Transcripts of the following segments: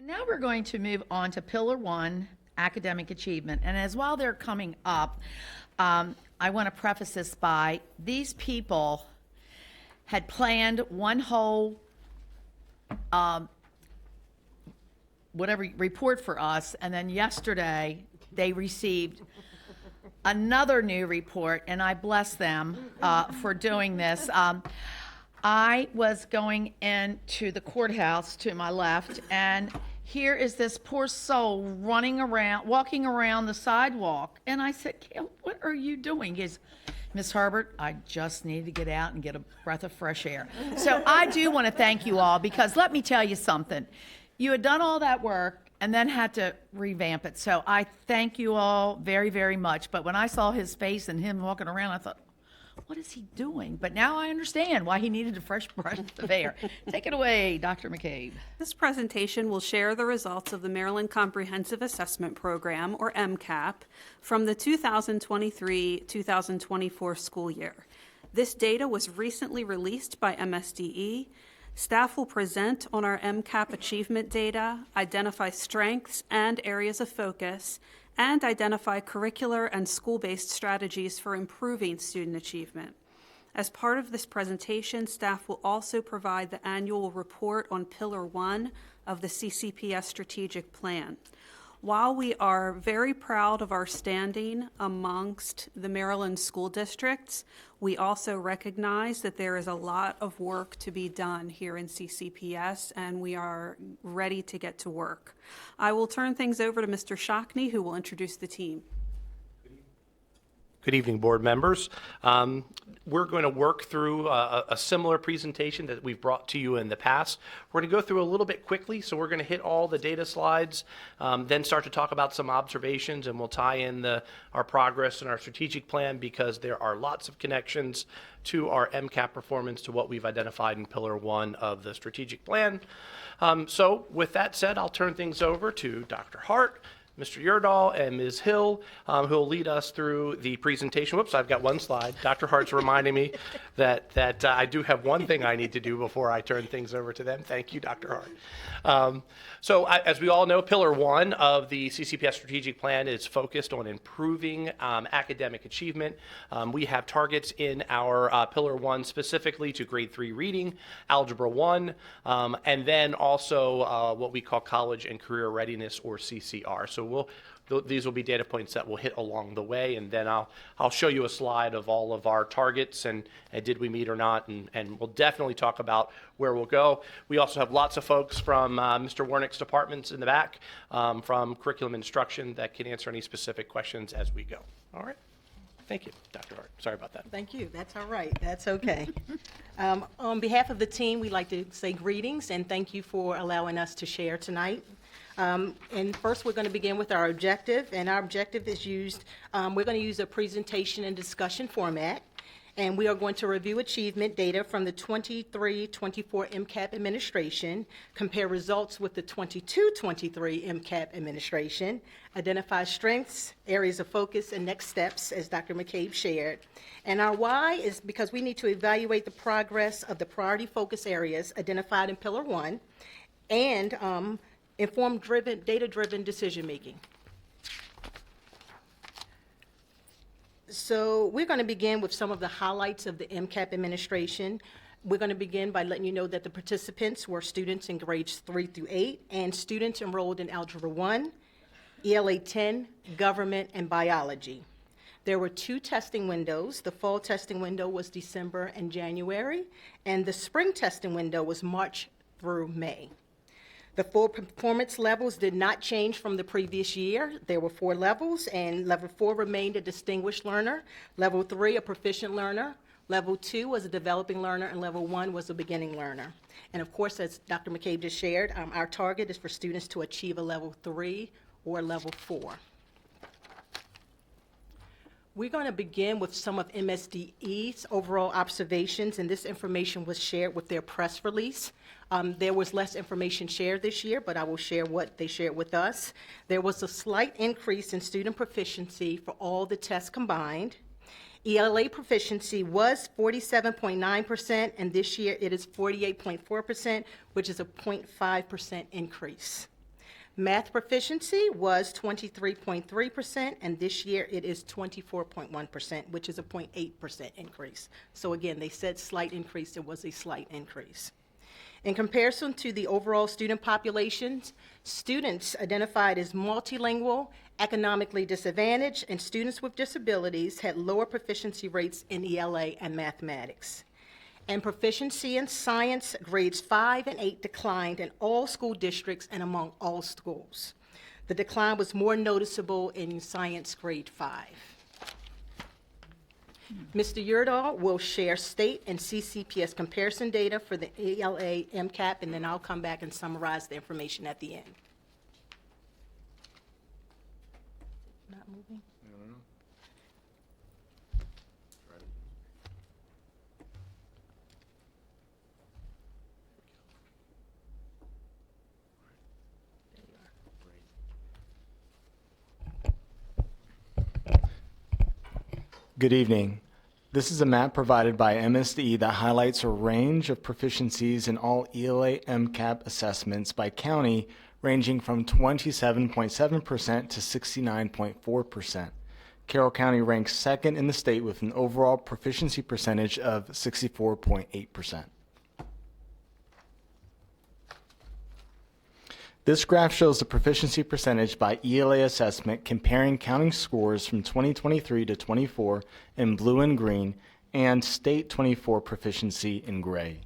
Now we're going to move on to Pillar 1, Academic Achievement. And as while they're coming up, I want to preface this by these people had planned one whole whatever report for us, and then yesterday they received another new report, and I bless them for doing this. I was going into the courthouse to my left, and here is this poor soul running around, walking around the sidewalk. And I said, Gail, what are you doing? He goes, Miss Herbert, I just needed to get out and get a breath of fresh air. So I do want to thank you all, because let me tell you something. You had done all that work and then had to revamp it. So I thank you all very, very much. But when I saw his face and him walking around, I thought, what is he doing? But now I understand why he needed a fresh breath of air. Take it away, Dr. McCabe. This presentation will share the results of the Maryland Comprehensive Assessment Program, or MCAP, from the 2023-2024 school year. This data was recently released by MSDE. Staff will present on our MCAP achievement data, identify strengths and areas of focus, and identify curricular and school-based strategies for improving student achievement. As part of this presentation, staff will also provide the annual report on Pillar 1 of the CCPS strategic plan. While we are very proud of our standing amongst the Maryland school districts, we also recognize that there is a lot of work to be done here in CCPS, and we are ready to get to work. I will turn things over to Mr. Shockney, who will introduce the team. Good evening, board members. We're going to work through a similar presentation that we've brought to you in the past. We're going to go through a little bit quickly, so we're going to hit all the data slides, then start to talk about some observations, and we'll tie in our progress and our strategic plan, because there are lots of connections to our MCAP performance to what we've identified in Pillar 1 of the strategic plan. So with that said, I'll turn things over to Dr. Hart, Mr. Yurdahl, and Ms. Hill, who will lead us through the presentation. Whoops, I've got one slide. Dr. Hart's reminding me that I do have one thing I need to do before I turn things over to them. Thank you, Dr. Hart. As we all know, Pillar 1 of the CCPS strategic plan is focused on improving academic achievement. We have targets in our Pillar 1 specifically to grade 3 reading, Algebra 1, and then also what we call college and career readiness, or CCR. So these will be data points that we'll hit along the way, and then I'll show you a slide of all of our targets and did we meet or not, and we'll definitely talk about where we'll go. We also have lots of folks from Mr. Warnick's departments in the back from curriculum instruction that can answer any specific questions as we go. All right. Thank you, Dr. Hart. Sorry about that. Thank you. That's all right. That's okay. On behalf of the team, we'd like to say greetings and thank you for allowing us to share tonight. And first, we're going to begin with our objective, and our objective is we're going to use a presentation and discussion format, and we are going to review achievement data from the 23-24 MCAP administration, compare results with the 22-23 MCAP administration, identify strengths, areas of focus, and next steps, as Dr. McCabe shared. And our why is because we need to evaluate the progress of the priority focus areas identified in Pillar 1, and informed, data-driven decision-making. So we're going to begin with some of the highlights of the MCAP administration. We're going to begin by letting you know that the participants were students in grades 3 through 8 and students enrolled in Algebra 1, ELA 10, Government, and Biology. There were 2 testing windows. The fall testing window was December and January, and the spring testing window was March through May. The 4 performance levels did not change from the previous year. There were 4 levels, and level 4 remained a distinguished learner, level 3 a proficient learner, level 2 was a developing learner, and level 1 was a beginning learner. And of course, as Dr. McCabe just shared, our target is for students to achieve a level 3 or level 4. We're going to begin with some of MSDE's overall observations, and this information was shared with their press release. There was less information shared this year, but I will share what they shared with us. There was a slight increase in student proficiency for all the tests combined. ELA proficiency was 47.9%, and this year it is 48.4%, which is a 0.5% increase. Math proficiency was 23.3%, and this year it is 24.1%, which is a 0.8% increase. So again, they said slight increase, it was a slight increase. In comparison to the overall student populations, students identified as multilingual, economically disadvantaged, and students with disabilities had lower proficiency rates in ELA and mathematics. And proficiency in science, grades 5 and 8 declined in all school districts and among all schools. The decline was more noticeable in science grade 5. Mr. Yurdahl will share state and CCPS comparison data for the ELA MCAP, and then I'll come back and summarize the information at the end. Not moving? Good evening. This is a map provided by MSDE that highlights a range of proficiencies in all ELA MCAP assessments by county, ranging from 27.7% to 69.4%. Carroll County ranks second in the state with an overall proficiency percentage of 64.8%. This graph shows the proficiency percentage by ELA assessment comparing county scores from 2023 to 24 in blue and green and state 24 proficiency in gray.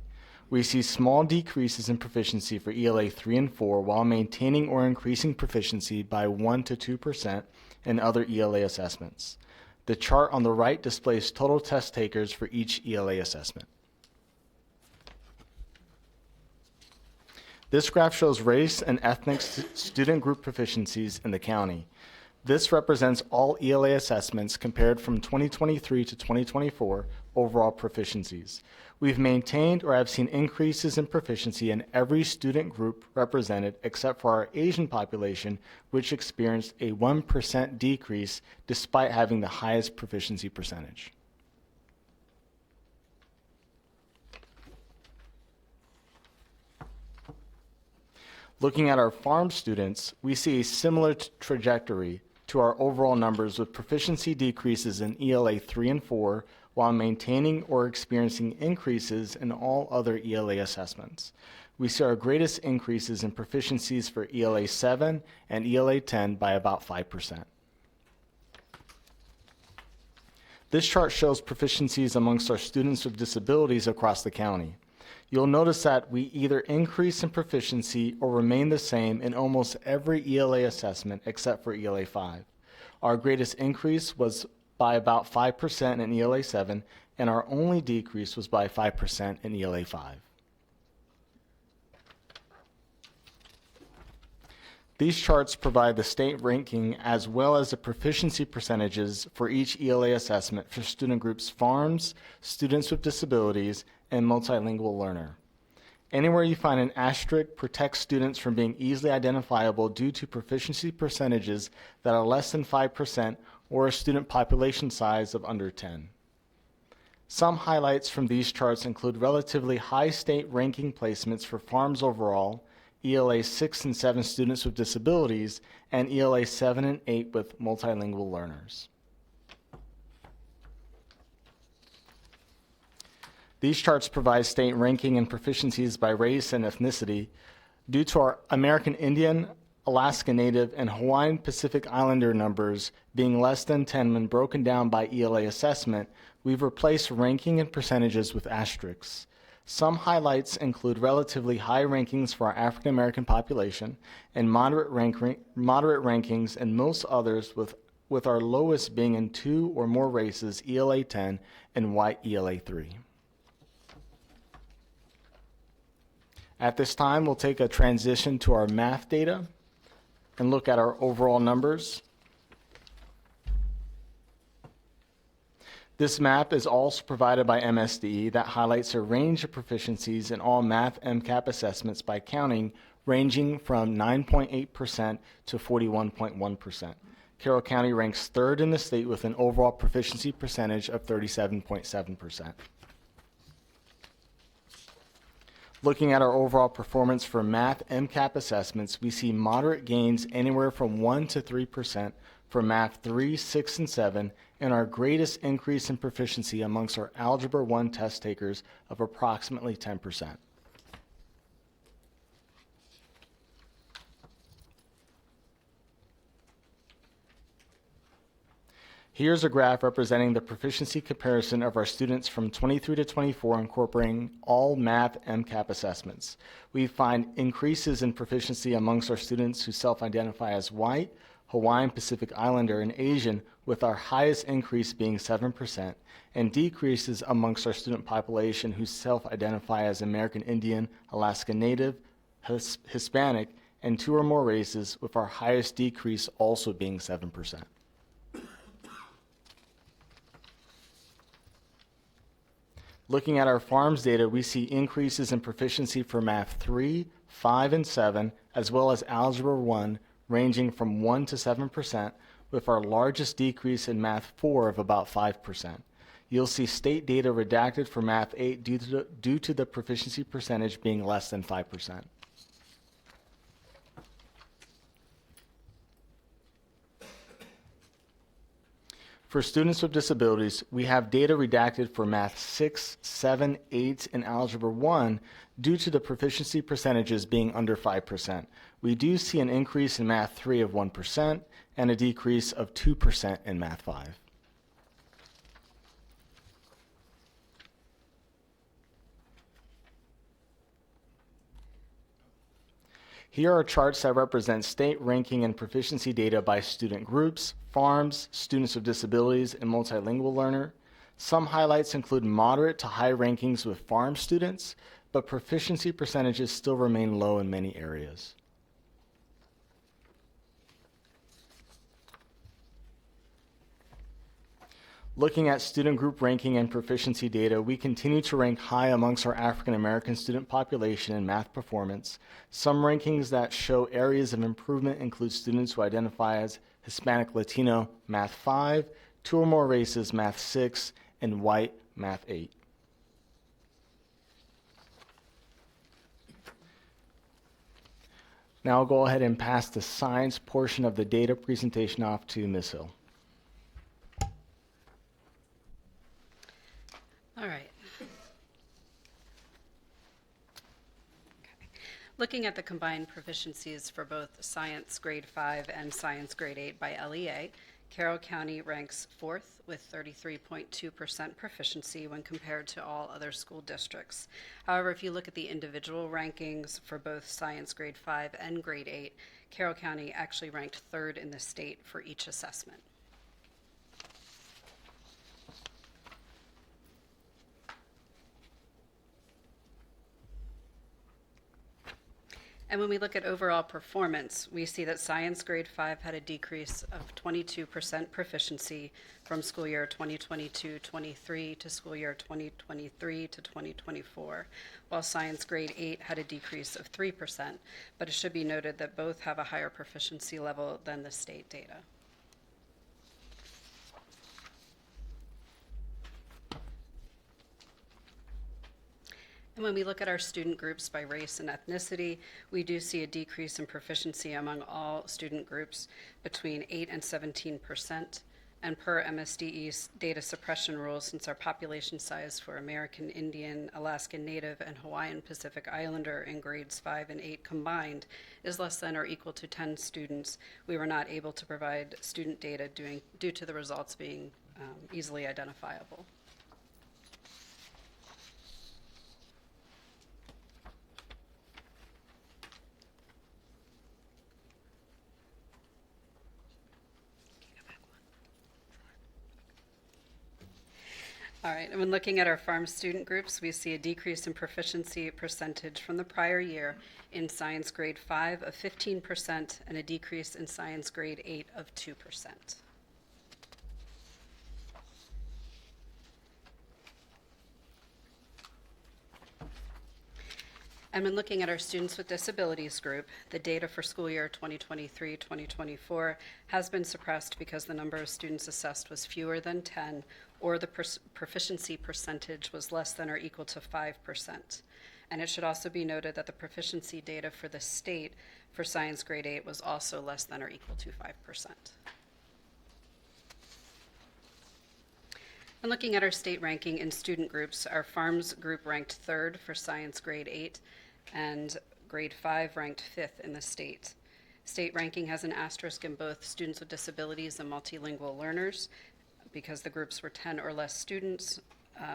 We see small decreases in proficiency for ELA 3 and 4 while maintaining or increasing proficiency by 1 to 2% in other ELA assessments. The chart on the right displays total test takers for each ELA assessment. This graph shows race and ethnic student group proficiencies in the county. This represents all ELA assessments compared from 2023 to 2024 overall proficiencies. We've maintained or have seen increases in proficiency in every student group represented except for our Asian population, which experienced a 1% decrease despite having the highest proficiency percentage. Looking at our farm students, we see a similar trajectory to our overall numbers with proficiency decreases in ELA 3 and 4 while maintaining or experiencing increases in all other ELA assessments. We see our greatest increases in proficiencies for ELA 7 and ELA 10 by about 5%. This chart shows proficiencies amongst our students with disabilities across the county. You'll notice that we either increase in proficiency or remain the same in almost every ELA assessment except for ELA 5. Our greatest increase was by about 5% in ELA 7, and our only decrease was by 5% in ELA 5. These charts provide the state ranking as well as the proficiency percentages for each ELA assessment for student groups farms, students with disabilities, and multilingual learner. Anywhere you find an asterisk protects students from being easily identifiable due to proficiency percentages that are less than 5% or a student population size of under 10. Some highlights from these charts include relatively high state ranking placements for farms overall, ELA 6 and 7 students with disabilities, and ELA 7 and 8 with multilingual learners. These charts provide state ranking and proficiencies by race and ethnicity. Due to our American Indian, Alaska Native, and Hawaiian Pacific Islander numbers being less than 10 when broken down by ELA assessment, we've replaced ranking and percentages with asterisks. Some highlights include relatively high rankings for our African American population and moderate rankings in most others, with our lowest being in 2 or more races, ELA 10, and white ELA 3. At this time, we'll take a transition to our math data and look at our overall numbers. This map is also provided by MSDE that highlights a range of proficiencies in all math MCAP assessments by counting, ranging from 9.8% to 41.1%. Carroll County ranks third in the state with an overall proficiency percentage of 37.7%. Looking at our overall performance for math MCAP assessments, we see moderate gains anywhere from 1 to 3% for math 3, 6, and 7, and our greatest increase in proficiency amongst our Algebra 1 test takers of approximately 10%. Here's a graph representing the proficiency comparison of our students from 23 to 24 incorporating all math MCAP assessments. We find increases in proficiency amongst our students who self-identify as white, Hawaiian Pacific Islander, and Asian, with our highest increase being 7%, and decreases amongst our student population who self-identify as American Indian, Alaska Native, Hispanic, and 2 or more races, with our highest decrease also being 7%. Looking at our FARMS data, we see increases in proficiency for Math 3, 5, and 7, as well as Algebra 1, ranging from 1 to 7%, with our largest decrease in Math 4 of about 5%. You'll see state data redacted for Math 8 due to the proficiency percentage being less than 5%. For students with disabilities, we have data redacted for Math 6, 7, 8, and Algebra 1 due to the proficiency percentages being under 5%. We do see an increase in Math 3 of 1% and a decrease of 2% in Math 5. Here are charts that represent state ranking and proficiency data by student groups, FARMS, students with disabilities, and multilingual learner. Some highlights include moderate to high rankings with FARMS students, but proficiency percentages still remain low in many areas. Looking at student group ranking and proficiency data, we continue to rank high amongst our African American student population in math performance. Some rankings that show areas of improvement include students who identify as Hispanic Latino, Math 5, 2 or more races, Math 6, and white, Math 8. Now I'll go ahead and pass the science portion of the data presentation off to Ms. Hill. All right. Okay. Looking at the combined proficiencies for both Science Grade 5 and Science Grade 8 by LEA, Carroll County ranks 4th with 33.2% proficiency when compared to all other school districts. However, if you look at the individual rankings for both Science Grade 5 and Grade 8, Carroll County actually ranked 3rd in the state for each assessment. And when we look at overall performance, we see that Science Grade 5 had a decrease of 22% proficiency from school year 2022-23 to school year 2023 to 2024, while Science Grade 8 had a decrease of 3%, but it should be noted that both have a higher proficiency level than the state data. And when we look at our student groups by race and ethnicity, we do see a decrease in proficiency among all student groups between 8 and 17%. And per MSDE's data suppression rules, since our population size for American Indian, Alaskan Native, and Hawaiian Pacific Islander in grades 5 and 8 combined is less than or equal to 10 students, we were not able to provide student data due to the results being easily identifiable. All right, and when looking at our farm student groups, we see a decrease in proficiency percentage from the prior year in Science Grade 5 of 15% and a decrease in Science Grade 8 of 2%. And when looking at our students with disabilities group, the data for school year 2023-2024 has been suppressed because the number of students assessed was fewer than 10, or the proficiency percentage was less than or equal to 5%. And it should also be noted that the proficiency data for the state for science grade 8 was also less than or equal to 5%. And looking at our state ranking in student groups, our FARMS group ranked 3rd for science grade 8 and grade 5 ranked 5th in the state. State ranking has an asterisk in both students with disabilities and multilingual learners because the groups were 10 or less students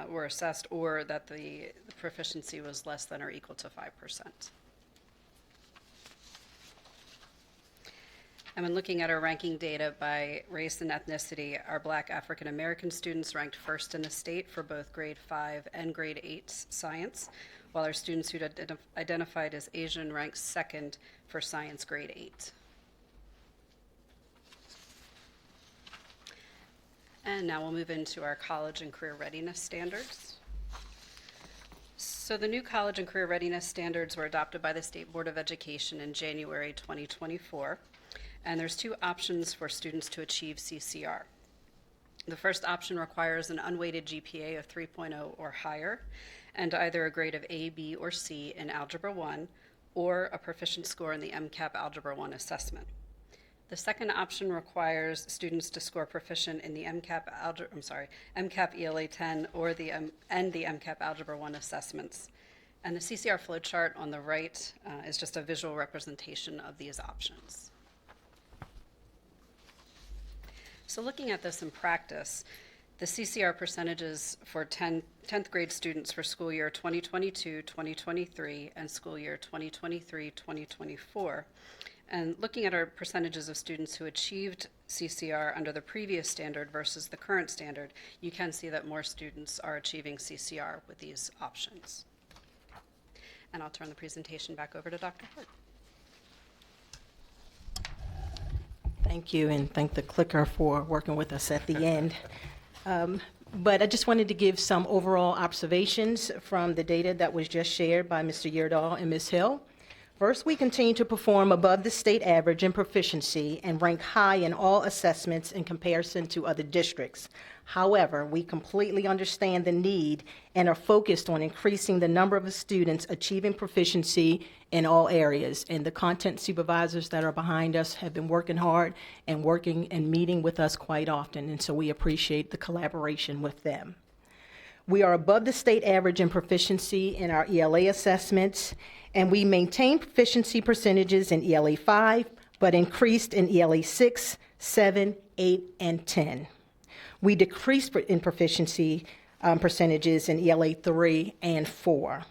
were assessed, or that the proficiency was less than or equal to 5%. And when looking at our ranking data by race and ethnicity, our Black African American students ranked 1st in the state for both grade 5 and grade 8 science, while our students who identified as Asian ranked 2nd for science grade 8. And now we'll move into our college and career readiness standards. So the new college and career readiness standards were adopted by the State Board of Education in January 2024, and there's 2 options for students to achieve CCR. The first option requires an unweighted GPA of 3.0 or higher, and either a grade of A, B, or C in Algebra 1, or a proficient score in the MCAP Algebra 1 assessment. The second option requires students to score proficient in the MCAP ELA 10 or the MCAP Algebra 1 assessments. And the CCR flowchart on the right is just a visual representation of these options. So looking at this in practice, the CCR percentages for 10th grade students for school year 2022-2023 and school year 2023-2024, and looking at our percentages of students who achieved CCR under the previous standard versus the current standard, you can see that more students are achieving CCR with these options. And I'll turn the presentation back over to Dr. Hart. Thank you, and thank the clicker for working with us at the end. But I just wanted to give some overall observations from the data that was just shared by Mr. Yeardahl and Ms. Hill. First, we continue to perform above the state average in proficiency and rank high in all assessments in comparison to other districts. However, we completely understand the need and are focused on increasing the number of students achieving proficiency in all areas. And the content supervisors that are behind us have been working hard and working and meeting with us quite often, and so we appreciate the collaboration with them. We are above the state average in proficiency in our ELA assessments, and we maintain proficiency percentages in ELA 5, but increased in ELA 6, 7, 8, and 10. We decreased in proficiency percentages in ELA 3 and 4.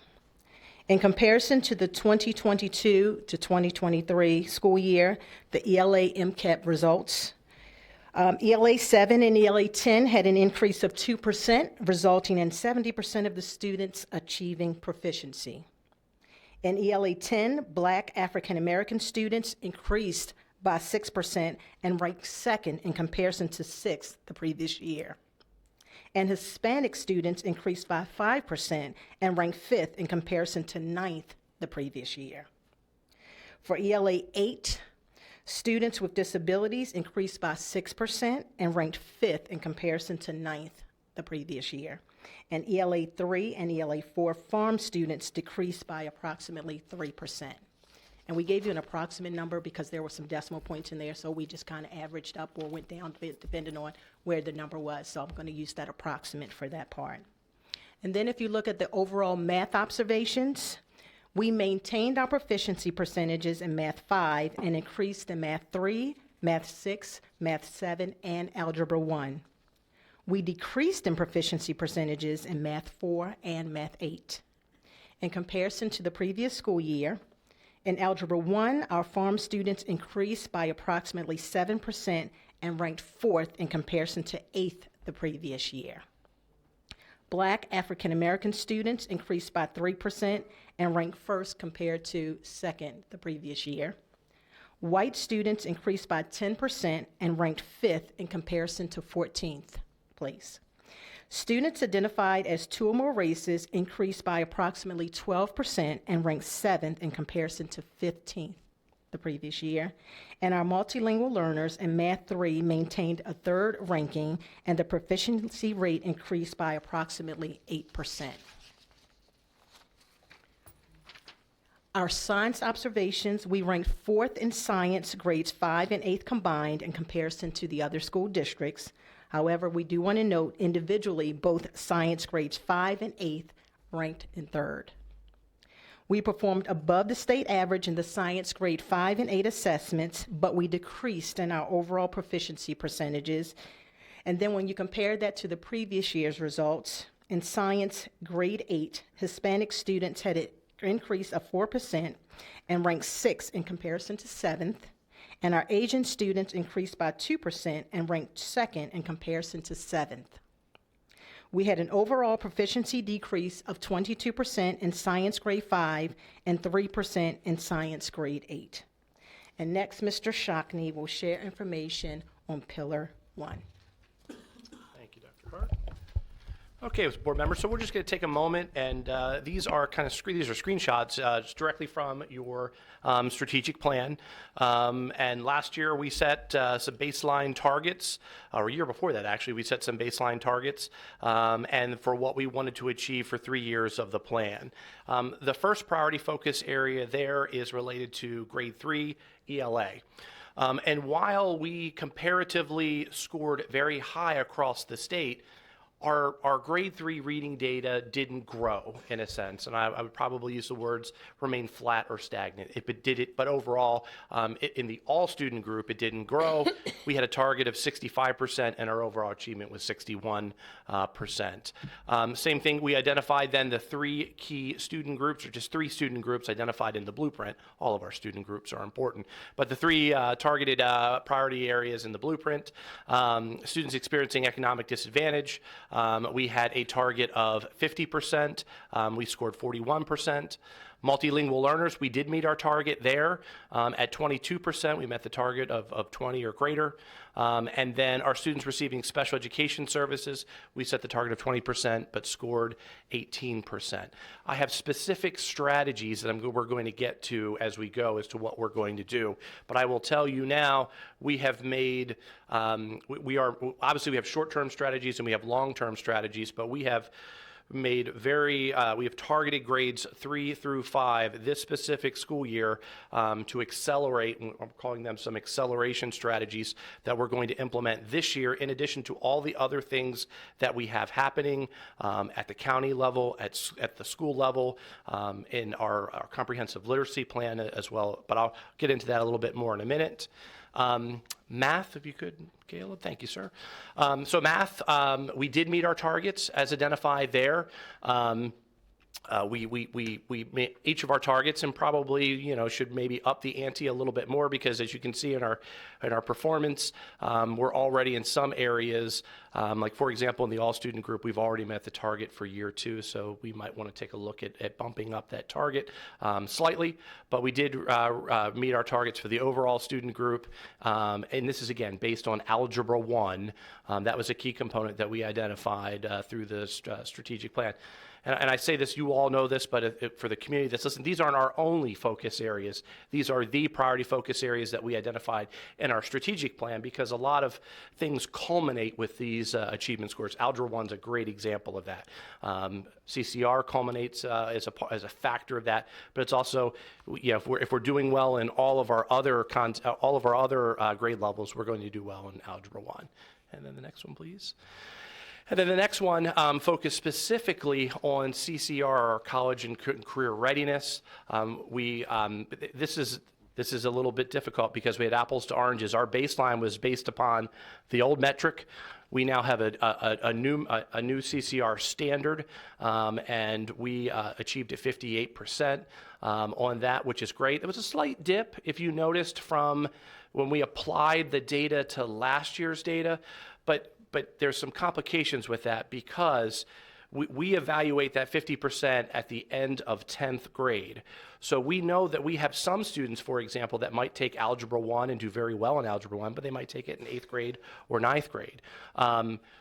In comparison to the 2022 to 2023 school year, the ELA MCAP results, ELA 7 and ELA 10 had an increase of 2%, resulting in 70% of the students achieving proficiency. In ELA 10, Black African American students increased by 6% and ranked 2nd in comparison to 6th the previous year. And Hispanic students increased by 5% and ranked 5th in comparison to 9th the previous year. For ELA 8, students with disabilities increased by 6% and ranked 5th in comparison to 9th the previous year. And ELA 3 and ELA 4 farm students decreased by approximately 3%. And we gave you an approximate number because there were some decimal points in there, so we just kind of averaged up or went down depending on where the number was. So I'm going to use that approximate for that part. And then if you look at the overall math observations, we maintained our proficiency percentages in Math 5 and increased in Math 3, Math 6, Math 7, and Algebra 1. We decreased in proficiency percentages in Math 4 and Math 8. In comparison to the previous school year, in Algebra 1, our farm students increased by approximately 7% and ranked 4th in comparison to 8th the previous year. Black African American students increased by 3% and ranked 1st compared to 2nd the previous year. White students increased by 10% and ranked 5th in comparison to 14th place. Students identified as 2 or more races increased by approximately 12% and ranked 7th in comparison to 15th the previous year. And our multilingual learners in Math 3 maintained a 3rd ranking, and the proficiency rate increased by approximately 8%. Our science observations, we ranked 4th in science, grades 5 and 8 combined in comparison to the other school districts. However, we do want to note individually, both science grades 5 and 8 ranked in 3rd. We performed above the state average in the science grade 5 and 8 assessments, but we decreased in our overall proficiency percentages. And then when you compare that to the previous year's results, in science grade 8, Hispanic students had an increase of 4% and ranked 6th in comparison to 7th. And our Asian students increased by 2% and ranked 2nd in comparison to 7th. We had an overall proficiency decrease of 22% in science grade 5 and 3% in science grade 8. And next, Mr. Shockney will share information on Pillar 1. Thank you, Dr. Hart. Okay, board members, so we're just going to take a moment, and these are screenshots just directly from your strategic plan. And last year we set some baseline targets, or a year before that actually, we set some baseline targets, and for what we wanted to achieve for 3 years of the plan. The first priority focus area there is related to grade 3 ELA. And while we comparatively scored very high across the state, our grade 3 reading data didn't grow, in a sense, and I would probably use the words remain flat or stagnant. But overall, in the all-student group, it didn't grow. We had a target of 65%, and our overall achievement was 61%. Same thing, we identified then the 3 key student groups, or just 3 student groups identified in the blueprint. All of our student groups are important, but the 3 targeted priority areas in the blueprint: students experiencing economic disadvantage. We had a target of 50%. We scored 41%. Multilingual learners, we did meet our target there at 22%. We met the target of 20 or greater. And then our students receiving special education services, we set the target of 20%, but scored 18%. I have specific strategies that we're going to get to as we go as to what we're going to do. But I will tell you now, we have made, we have short-term strategies and we have long-term strategies, but we have made we have targeted grades 3 through 5 this specific school year to accelerate, and I'm calling them some acceleration strategies that we're going to implement this year, in addition to all the other things that we have happening at the county level, at the school level, in our comprehensive literacy plan as well. But I'll get into that a little bit more in a minute. Math, if you could, Caleb. Thank you, sir. So math, we did meet our targets as identified there. We made each of our targets, and probably should maybe up the ante a little bit more, because as you can see in our performance, we're already in some areas, like for example in the all student group, we've already met the target for year 2, so we might want to take a look at bumping up that target slightly. But we did meet our targets for the overall student group, and this is again based on Algebra 1. That was a key component that we identified through the strategic plan. And I say this, you all know this, but for the community that's listening, these aren't our only focus areas. These are the priority focus areas that we identified in our strategic plan, because a lot of things culminate with these achievement scores. Algebra 1's a great example of that. CCR culminates as a factor of that, but it's also, if we're doing well in all of our other grade levels, we're going to do well in Algebra 1. And then the next one, please. And then the next one focused specifically on CCR, or college and career readiness. This is a little bit difficult because we had apples to oranges. Our baseline was based upon the old metric. We now have a new CCR standard, and we achieved a 58% on that, which is great. There was a slight dip, if you noticed, from when we applied the data to last year's data, but there's some complications with that, because we evaluate that 50% at the end of 10th grade. So we know that we have some students, for example, that might take Algebra 1 and do very well in Algebra 1, but they might take it in 8th grade or 9th grade.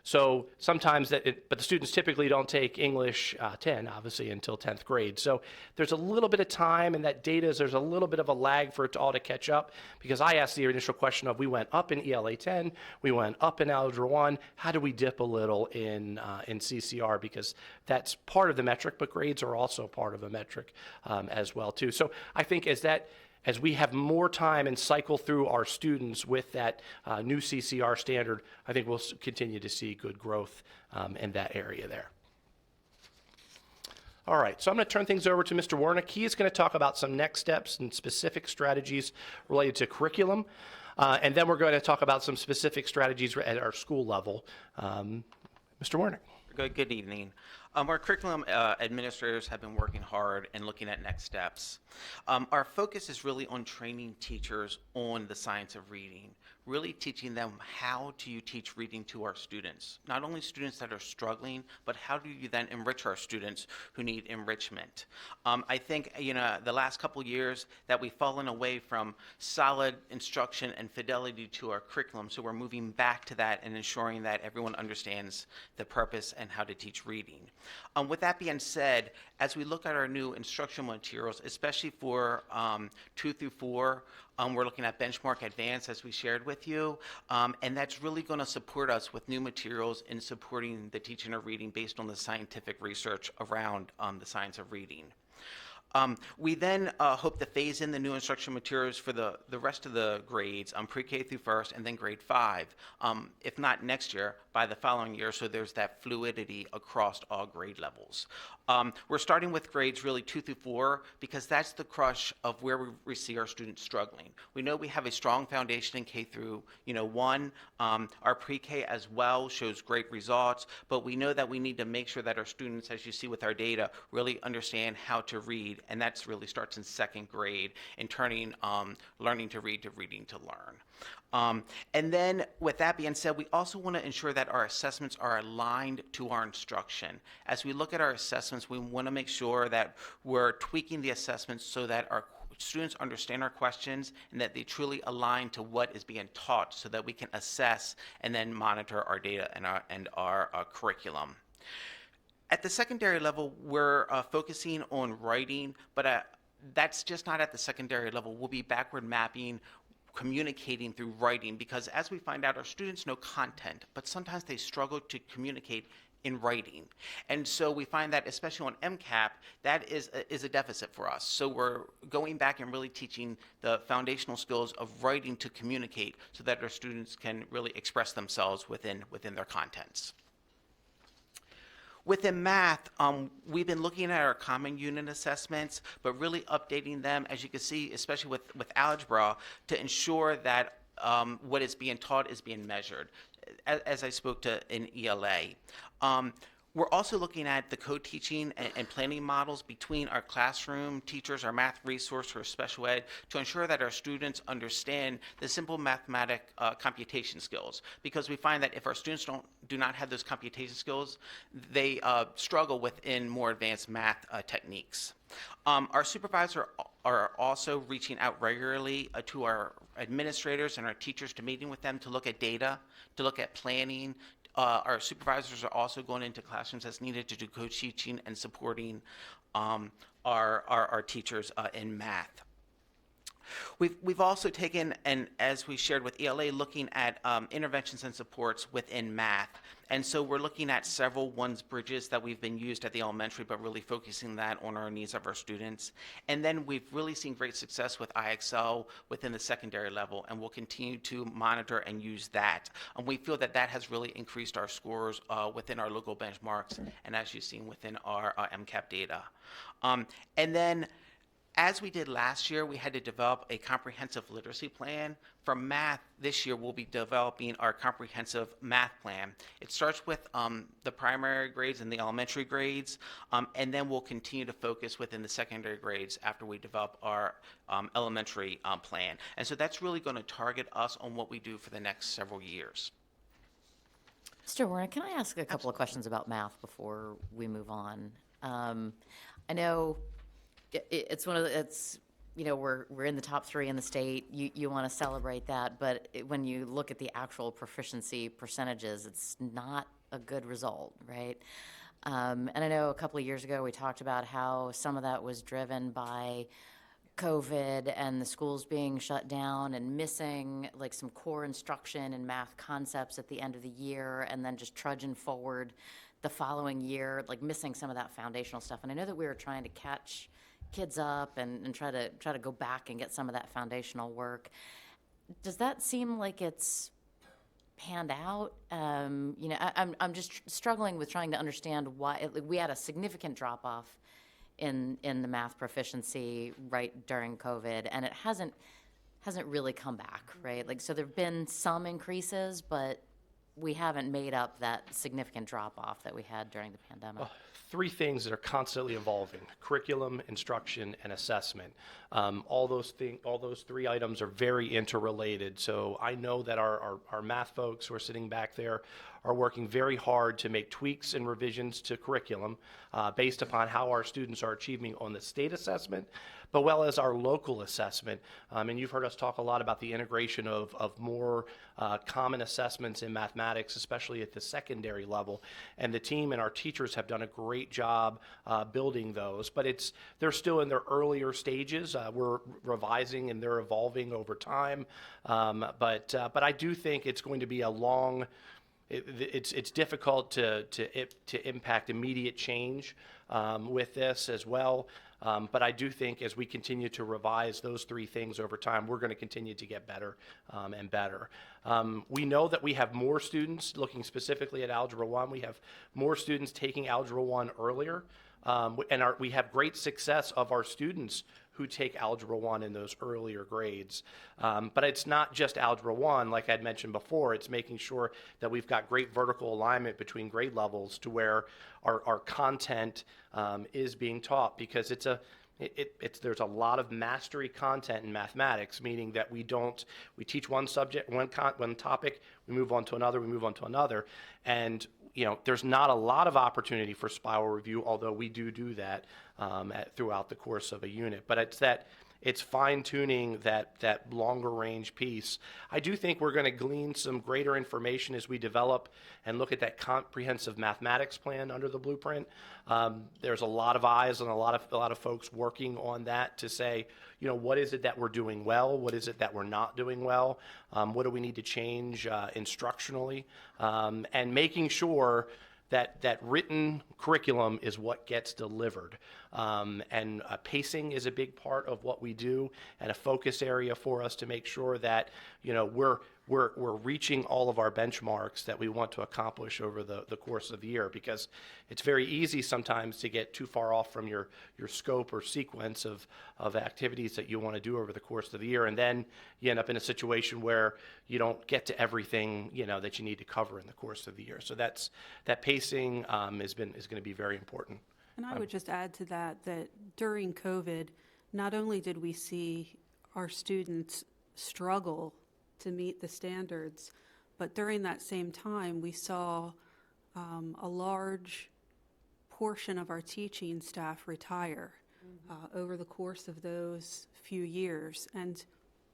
So sometimes but the students typically don't take English 10, obviously, until 10th grade. So there's a little bit of time, and that data, there's a little bit of a lag for it all to catch up, because I asked the initial question of, we went up in ELA 10, we went up in Algebra 1, how do we dip a little in CCR, because because that's part of the metric, but grades are also part of a metric as well too. So I think as we have more time and cycle through our students with that new CCR standard, I think we'll continue to see good growth in that area there. All right, so I'm going to turn things over to Mr. Warnick. He is going to talk about some next steps and specific strategies related to curriculum, and then we're going to talk about some specific strategies at our school level. Mr. Warnick. Good evening. Our curriculum administrators have been working hard and looking at next steps. Our focus is really on training teachers on the science of reading, really teaching them how do you teach reading to our students, not only students that are struggling, but how do you then enrich our students who need enrichment. I think, the last couple years that we've fallen away from solid instruction and fidelity to our curriculum, so we're moving back to that and ensuring that everyone understands the purpose and how to teach reading. With that being said, as we look at our new instructional materials, especially for 2 through 4, we're looking at Benchmark Advanced, as we shared with you, and that's really going to support us with new materials in supporting the teaching of reading based on the scientific research around the science of reading. We then hope to phase in the new instructional materials for the rest of the grades, pre-K through first, and then grade 5, if not next year, by the following year, so there's that fluidity across all grade levels. We're starting with grades really 2 through 4 because that's the crush of where we see our students struggling. We know we have a strong foundation in K through 1. Our pre-K as well shows great results, but we know that we need to make sure that our students, as you see with our data, really understand how to read, and that really starts in 2nd grade in turning learning to read to reading to learn. And then with that being said, we also want to ensure that our assessments are aligned to our instruction. As we look at our assessments, we want to make sure that we're tweaking the assessments so that our students understand our questions and that they truly align to what is being taught so that we can assess and then monitor our data and our curriculum. At the secondary level, we're focusing on writing, but that's just not at the secondary level. We'll be backward mapping, communicating through writing, because as we find out, our students know content, but sometimes they struggle to communicate in writing. And so we find that, especially on MCAP, that is a deficit for us. So we're going back and really teaching the foundational skills of writing to communicate so that our students can really express themselves within their contents. Within math, we've been looking at our common unit assessments, but really updating them, as you can see, especially with algebra, to ensure that what is being taught is being measured, as I spoke to in ELA. We're also looking at the co-teaching and planning models between our classroom teachers, our math resource, or special ed, to ensure that our students understand the simple mathematic computation skills. Because we find that if our students do not have those computation skills, they struggle within more advanced math techniques. Our supervisors are also reaching out regularly to our administrators and our teachers, to meeting with them to look at data, to look at planning. Our supervisors are also going into classrooms as needed to do co-teaching and supporting our teachers in math. We've also taken, and as we shared with ELA, looking at interventions and supports within math. And so we're looking at several bridges that we've been used at the elementary, but really focusing that on our needs of our students. And then we've really seen great success with IXL within the secondary level, and we'll continue to monitor and use that. And we feel that that has really increased our scores within our local benchmarks, and as you've seen within our MCAP data. And then, as we did last year, we had to develop a comprehensive literacy plan. For math, this year we'll be developing our comprehensive math plan. It starts with the primary grades and the elementary grades, and then we'll continue to focus within the secondary grades after we develop our elementary plan. And so that's really going to target us on what we do for the next several years. Mr. Warren, can I ask a couple of questions about math before we move on? I know it's one of the, we're in the top 3 in the state. You want to celebrate that, but when you look at the actual proficiency percentages, it's not a good result, right? And I know a couple of years ago we talked about how some of that was driven by COVID and the schools being shut down and missing like some core instruction and math concepts at the end of the year, and then just trudging forward the following year, like missing some of that foundational stuff. And I know that we were trying to catch kids up and try to go back and get some of that foundational work. Does that seem like it's panned out? I'm just struggling with trying to understand why we had a significant drop off in the math proficiency right during COVID, and it hasn't really come back, right? Like, so there've been some increases, but we haven't made up that significant drop off that we had during the pandemic. Three things that are constantly evolving: curriculum, instruction, and assessment. All those three items are very interrelated. So I know that our math folks who are sitting back there are working very hard to make tweaks and revisions to curriculum based upon how our students are achieving on the state assessment, but well as our local assessment. And you've heard us talk a lot about the integration of more common assessments in mathematics, especially at the secondary level. And the team and our teachers have done a great job building those, but they're still in their earlier stages. We're revising and they're evolving over time. But I do think it's going to be a long. It's difficult to impact immediate change with this as well. But I do think as we continue to revise those three things over time, we're going to continue to get better and better. We know that we have more students, looking specifically at Algebra 1, we have more students taking Algebra 1 earlier. And we have great success of our students who take Algebra 1 in those earlier grades. But it's not just Algebra 1, like I'd mentioned before. It's making sure that we've got great vertical alignment between grade levels to where our content is being taught, because there's a lot of mastery content in mathematics, meaning that we teach one subject, one topic, we move on to another, and there's not a lot of opportunity for spiral review, although we do that throughout the course of a unit. But it's fine-tuning that longer range piece. I do think we're going to glean some greater information as we develop and look at that comprehensive mathematics plan under the blueprint. There's a lot of eyes and a lot of folks working on that to say, what is it that we're doing well? What is it that we're not doing well? What do we need to change instructionally? And making sure that written curriculum is what gets delivered. And pacing is a big part of what we do, and a focus area for us to make sure that we're reaching all of our benchmarks that we want to accomplish over the course of the year, because it's very easy sometimes to get too far off from your scope or sequence of activities that you want to do over the course of the year, and then you end up in a situation where you don't get to everything that you need to cover in the course of the year. So that pacing is going to be very important. And I would just add to that during COVID, not only did we see our students struggle to meet the standards, but during that same time, we saw a large portion of our teaching staff retire over the course of those few years. And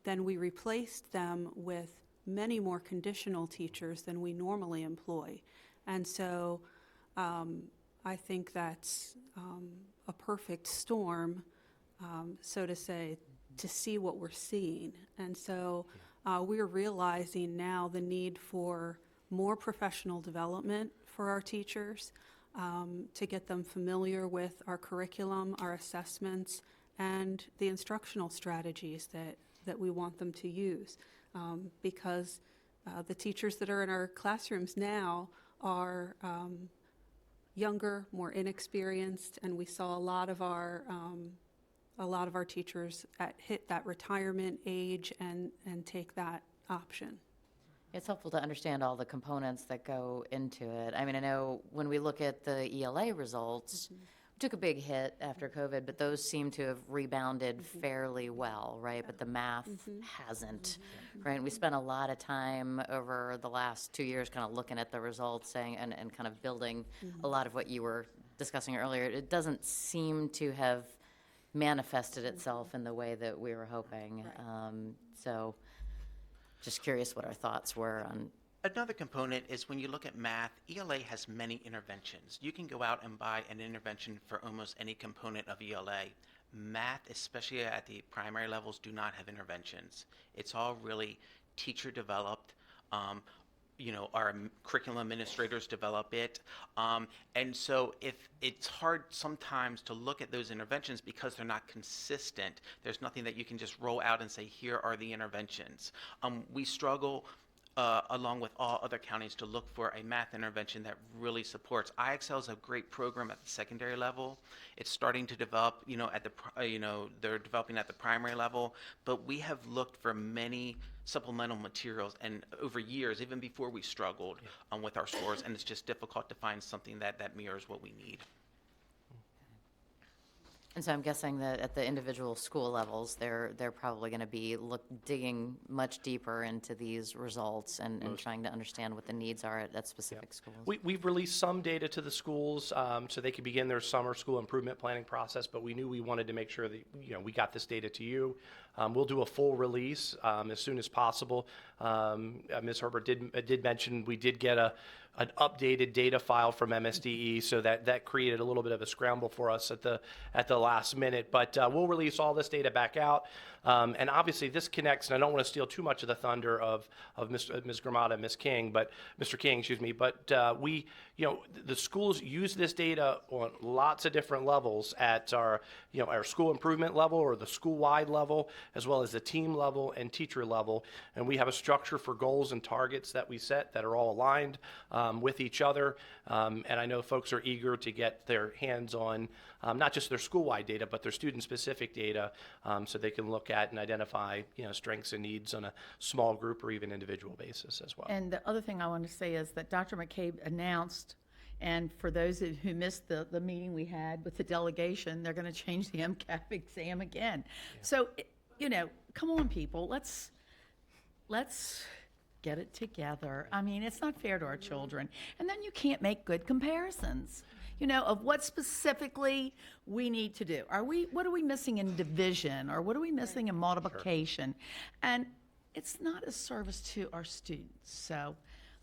then we replaced them with many more conditional teachers than we normally employ. And so I think that's a perfect storm, so to say, to see what we're seeing. And so we're realizing now the need for more professional development for our teachers, to get them familiar with our curriculum, our assessments, and the instructional strategies that we want them to use. Because the teachers that are in our classrooms now are younger, more inexperienced, and we saw a lot of our teachers hit that retirement age and take that option. It's helpful to understand all the components that go into it. I mean, I know when we look at the ELA results, we took a big hit after COVID, but those seem to have rebounded fairly well, right? But the math hasn't, right? And we spent a lot of time over the last 2 years kind of looking at the results and kind of building a lot of what you were discussing earlier. It doesn't seem to have manifested itself in the way that we were hoping. So just curious what our thoughts were on. Another component is when you look at math, ELA has many interventions. You can go out and buy an intervention for almost any component of ELA. Math, especially at the primary levels, do not have interventions. It's all really teacher developed. our curriculum administrators develop it. And so if it's hard sometimes to look at those interventions because they're not consistent, there's nothing that you can just roll out and say, here are the interventions. We struggle along with all other counties to look for a math intervention that really supports. IXL is a great program at the secondary level. It's starting to develop, at the, they're developing at the primary level, but we have looked for many supplemental materials and over years, even before we struggled with our scores, and it's just difficult to find something that mirrors what we need. And so I'm guessing that at the individual school levels, they're probably going to be digging much deeper into these results and trying to understand what the needs are at specific schools. We've released some data to the schools so they could begin their summer school improvement planning process, but we knew we wanted to make sure that we got this data to you. We'll do a full release as soon as possible. Ms. Herbert did mention we did get an updated data file from MSDE, so that created a little bit of a scramble for us at the last minute. But we'll release all this data back out. And obviously this connects, and I don't want to steal too much of the thunder of Ms. Gramada and Mr. King, excuse me. But we, the schools use this data on lots of different levels at our school improvement level or the school-wide level, as well as the team level and teacher level. And we have a structure for goals and targets that we set that are all aligned with each other. And I know folks are eager to get their hands on not just their school-wide data, but their student-specific data so they can look at and identify strengths and needs on a small group or even individual basis as well. And the other thing I want to say is that Dr. McCabe announced, and for those who missed the meeting we had with the delegation, they're going to change the MCAP exam again. Yeah. So, come on, people, let's get it together. I mean, it's not fair to our children. And then you can't make good comparisons, of what specifically we need to do. What are we missing in division, or what are we missing in multiplication? Sure. And it's not a service to our students. So,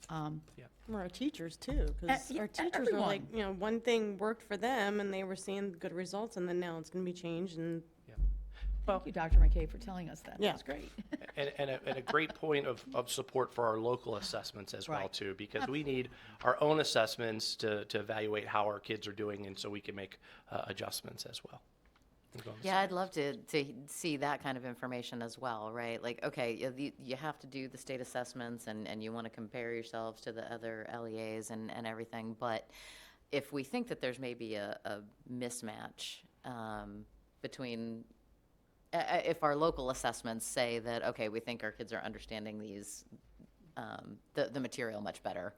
Or our teachers too, because our teachers are like, one thing worked for them and they were seeing good results, and then now it's going to be changed. And thank you, Dr. McCabe, for telling us that. Yeah. That's great. And a great point of support for our local assessments as well, Right. too, because we need our own assessments to evaluate how our kids are doing, and so we can make adjustments as well. Yeah, I'd love to see that kind of information as well, right? Like, okay, you have to do the state assessments and you want to compare yourselves to the other LEAs and everything, but if we think that there's maybe a mismatch between, if our local assessments say that, okay, we think our kids are understanding these, the material much better,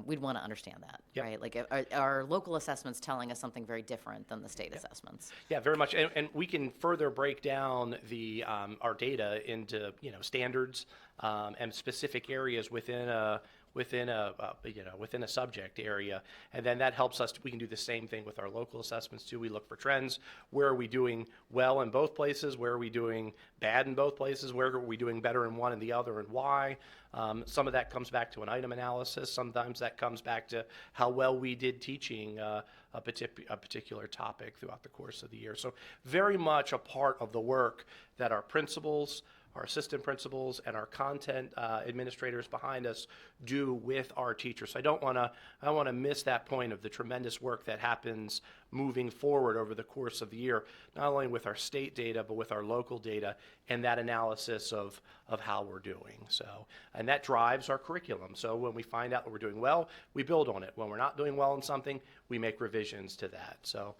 we'd want to understand that, Yep. right? Like, are local assessments telling us something very different than the state assessments? Yeah, very much, and we can further break down our data into standards and specific areas within a subject area, and then that helps us. We can do the same thing with our local assessments too. We look for trends. Where are we doing well in both places? Where are we doing bad in both places? Where are we doing better in one and the other, and why? Some of that comes back to an item analysis. Sometimes that comes back to how well we did teaching a particular topic throughout the course of the year. So very much a part of the work that our principals, our assistant principals, and our content administrators behind us do with our teachers. So I don't want to miss that point of the tremendous work that happens moving forward over the course of the year, not only with our state data, but with our local data and that analysis of how we're doing. So, and that drives our curriculum. So when we find out that we're doing well, we build on it. When we're not doing well in something, we make revisions to that. So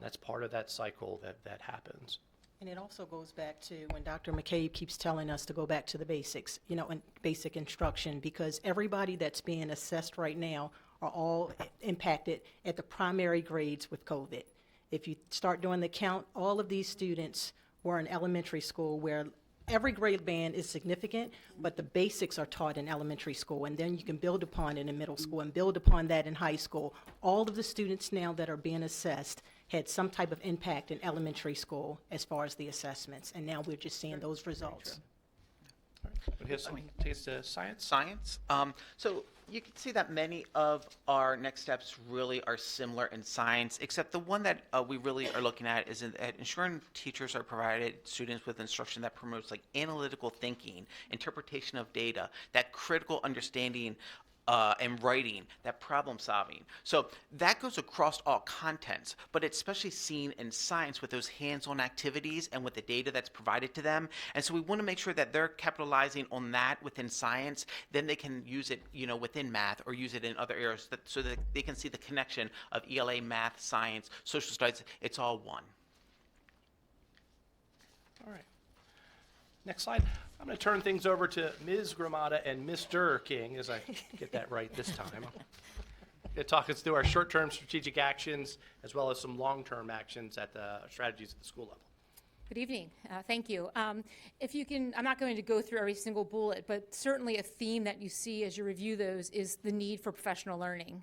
that's part of that cycle that happens. And it also goes back to when Dr. McCabe keeps telling us to go back to the basics, and basic instruction, because everybody that's being assessed right now are all impacted at the primary grades with COVID. If you start doing the count, all of these students were in elementary school where every grade band is significant, but the basics are taught in elementary school, and then you can build upon it in middle school and build upon that in high school. All of the students now that are being assessed had some type of impact in elementary school as far as the assessments, and now we're just seeing those results. Take us to science. Science. So you can see that many of our next steps really are similar in science, except the one that we really are looking at is that ensuring teachers are provided students with instruction that promotes like analytical thinking, interpretation of data, that critical understanding and writing, that problem solving. So that goes across all contents, but it's especially seen in science with those hands-on activities and with the data that's provided to them. And so we want to make sure that they're capitalizing on that within science, then they can use it, within math or use it in other areas so that they can see the connection of ELA, math, science, social studies. It's all one. All right. Next slide. I'm going to turn things over to Ms. Gramada and Mr. King, as I get that right this time. Going to talk us through our short-term strategic actions as well as some long-term actions at the strategies at the school level. Good evening. Thank you. If you can, I'm not going to go through every single bullet, but certainly a theme that you see as you review those is the need for professional learning.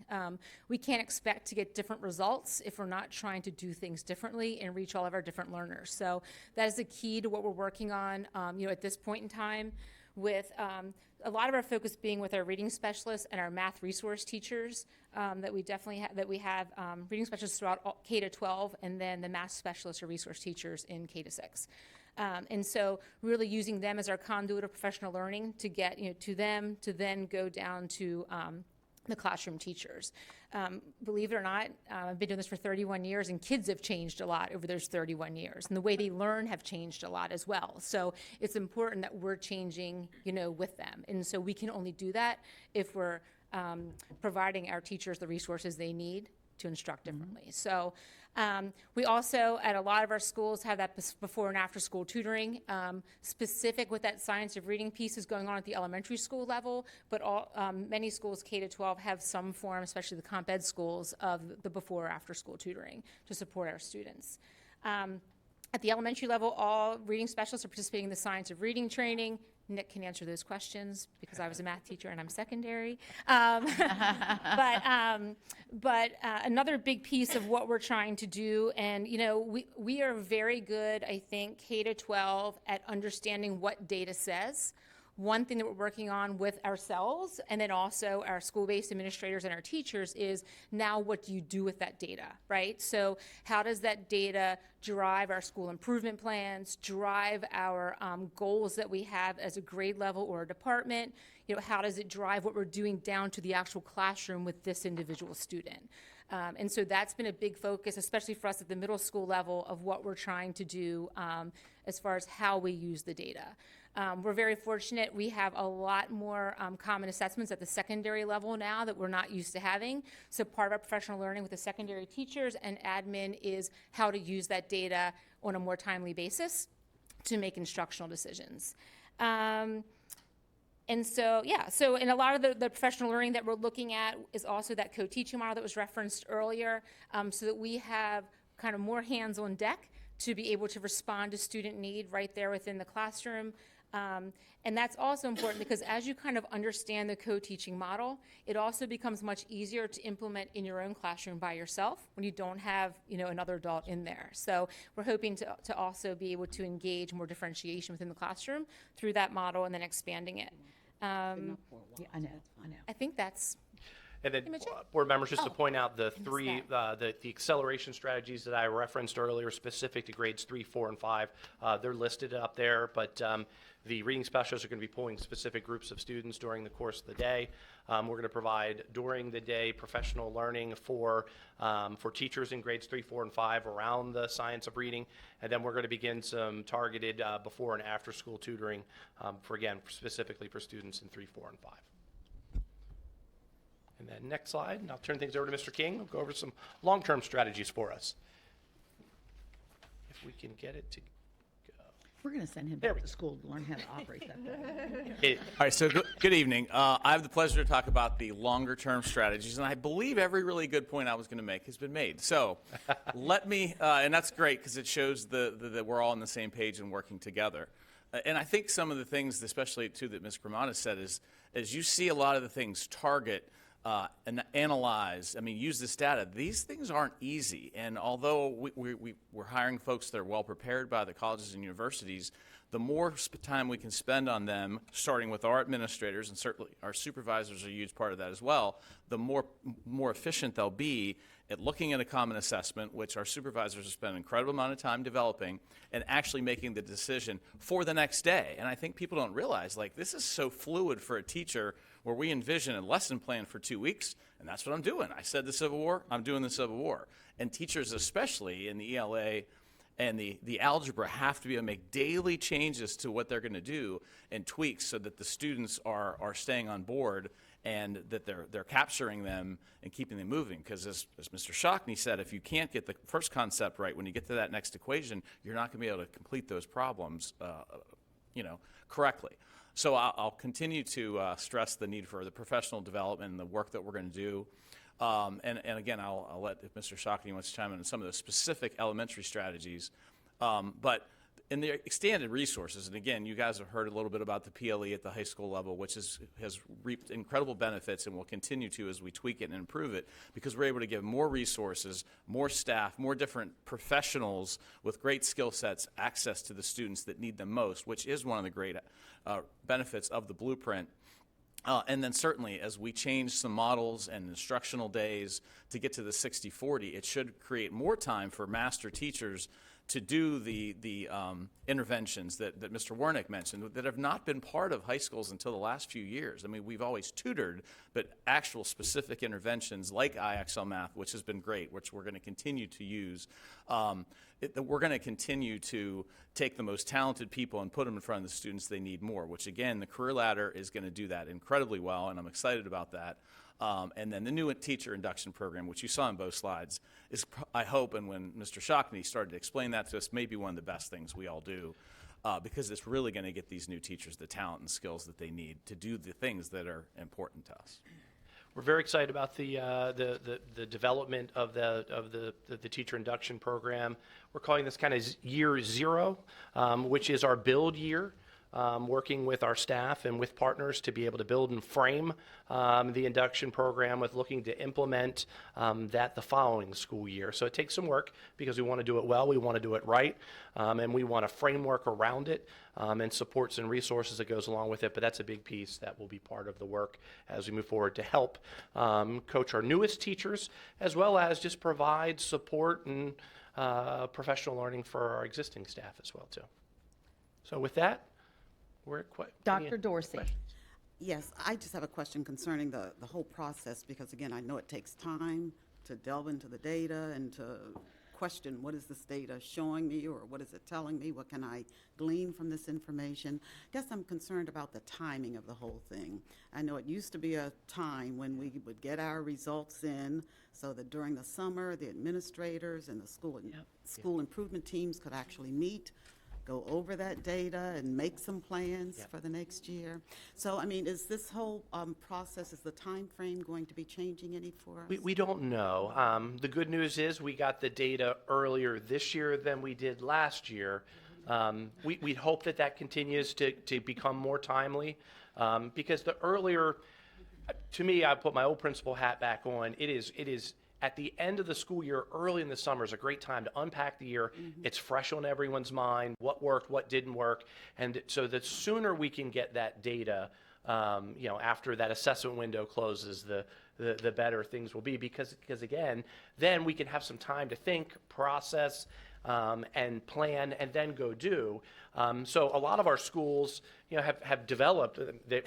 We can't expect to get different results if we're not trying to do things differently and reach all of our different learners. So that is the key to what we're working on, at this point in time, with a lot of our focus being with our reading specialists and our math resource teachers that we definitely have reading specialists throughout K to 12, and then the math specialists or resource teachers in K to 6. And so really using them as our conduit of professional learning to get to them to then go down to the classroom teachers. Believe it or not, I've been doing this for 31 years, and kids have changed a lot over those 31 years, and the way they learn have changed a lot as well. So it's important that we're changing, with them, and so we can only do that if we're providing our teachers the resources they need to instruct differently. So we also, at a lot of our schools, have that before and after school tutoring. Specific with that science of reading piece is going on at the elementary school level, but many schools, K to 12, have some form, especially the comp ed schools, of the before or after school tutoring to support our students. At the elementary level, all reading specialists are participating in the science of reading training. Nick can answer those questions because I was a math teacher and I'm secondary. But another big piece of what we're trying to do, and we are very good, I think, K to 12 at understanding what data says. One thing that we're working on with ourselves and then also our school-based administrators and our teachers is now what do you do with that data, right? So how does that data drive our school improvement plans, drive our goals that we have as a grade level or a department? How does it drive what we're doing down to the actual classroom with this individual student? And so that's been a big focus, especially for us at the middle school level, of what we're trying to do as far as how we use the data. We're very fortunate. We have a lot more common assessments at the secondary level now that we're not used to having. So part of our professional learning with the secondary teachers and admin is how to use that data on a more timely basis to make instructional decisions. And so in a lot of the professional learning that we're looking at is also that co-teaching model that was referenced earlier, so that we have kind of more hands on deck to be able to respond to student need right there within the classroom. And that's also important because as you kind of understand the co-teaching model, it also becomes much easier to implement in your own classroom by yourself when you don't have, another adult in there. So we're hoping to also be able to engage more differentiation within the classroom through that model and then expanding it. Yeah, I know. I think that's And then, board members, just to point out the three, the acceleration strategies that I referenced earlier, specific to grades 3, 4, and 5, they're listed up there, but the reading specialists are going to be pulling specific groups of students during the course of the day. We're going to provide during the day professional learning for teachers in grades 3, 4, and 5 around the science of reading, and then we're going to begin some targeted before and after school tutoring specifically for students in 3, 4, and 5. And then next slide, and I'll turn things over to Mr. King. We'll go over some long-term strategies for us. If we can get it to go. We're going to send him back to school to learn how to operate that thing. All right, so good evening. I have the pleasure to talk about the longer-term strategies, and I believe every really good point I was going to make has been made. So let me, and that's great because it shows that we're all on the same page and working together. And I think some of the things, especially too, that Ms. Gramada said is you see a lot of the things target and analyze, use this data. These things aren't easy. And although we're hiring folks that are well prepared by the colleges and universities, the more time we can spend on them, starting with our administrators, and certainly our supervisors are a huge part of that as well, the more efficient they'll be at looking at a common assessment, which our supervisors have spent an incredible amount of time developing, and actually making the decision for the next day. And I think people don't realize, this is so fluid for a teacher, where we envision a lesson plan for 2 weeks, and that's what I'm doing. I said the Civil War, I'm doing the Civil War. And teachers, especially in the ELA and the algebra, have to be able to make daily changes to what they're going to do and tweaks so that the students are staying on board and that they're capturing them and keeping them moving. Because as Mr. Shockney said, if you can't get the first concept right, when you get to that next equation, you're not going to be able to complete those problems correctly. So I'll continue to stress the need for the professional development and the work that we're going to do. And again, I'll let, if Mr. Shockney wants to chime in on some of the specific elementary strategies. But in the expanded resources, and again, you guys have heard a little bit about the PLE at the high school level, which has reaped incredible benefits and will continue to as we tweak it and improve it, because we're able to give more resources, more staff, more different professionals with great skill sets access to the students that need them most, which is one of the great benefits of the blueprint. And then certainly, as we change some models and instructional days to get to the 60-40, it should create more time for master teachers to do the interventions that Mr. Warnick mentioned that have not been part of high schools until the last few years. We've always tutored, but actual specific interventions like IXL Math, which has been great, which we're going to continue to use. We're going to continue to take the most talented people and put them in front of the students they need more, which again, the Career Ladder is going to do that incredibly well, and I'm excited about that. And then the new teacher induction program, which you saw in both slides, is, I hope, and when Mr. Shockney started to explain that to us, maybe one of the best things we all do, because it's really going to get these new teachers the talent and skills that they need to do the things that are important to us. We're very excited about the development of the teacher induction program. We're calling this kind of year zero, which is our build year. Working with our staff and with partners to be able to build and frame the induction program, with looking to implement that the following school year. So it takes some work, because we want to do it well, we want to do it right, and we want a framework around it and supports and resources that goes along with it. But that's a big piece that will be part of the work as we move forward to help coach our newest teachers, as well as just provide support and professional learning for our existing staff as well too. So with that, Dr. Dorsey. Yes, I just have a question concerning the whole process, because again, I know it takes time to delve into the data and to question, what is this data showing me, or what is it telling me? What can I glean from this information? I guess I'm concerned about the timing of the whole thing. I know it used to be a time when we would get our results in, so that during the summer, the administrators and the school improvement teams could actually meet, go over that data and make some plans for the next year. So, is this whole process, is the time frame going to be changing any for us? We don't know. The good news is we got the data earlier this year than we did last year. We'd hope that continues to become more timely, because the earlier, to me, I put my old principal hat back on, it is at the end of the school year, early in the summer, is a great time to unpack the year. It's fresh on everyone's mind, what worked, what didn't work. And so the sooner we can get that data, after that assessment window closes, the better things will be. Because again, then we can have some time to think, process, and plan, and then go do. So a lot of our schools, have developed,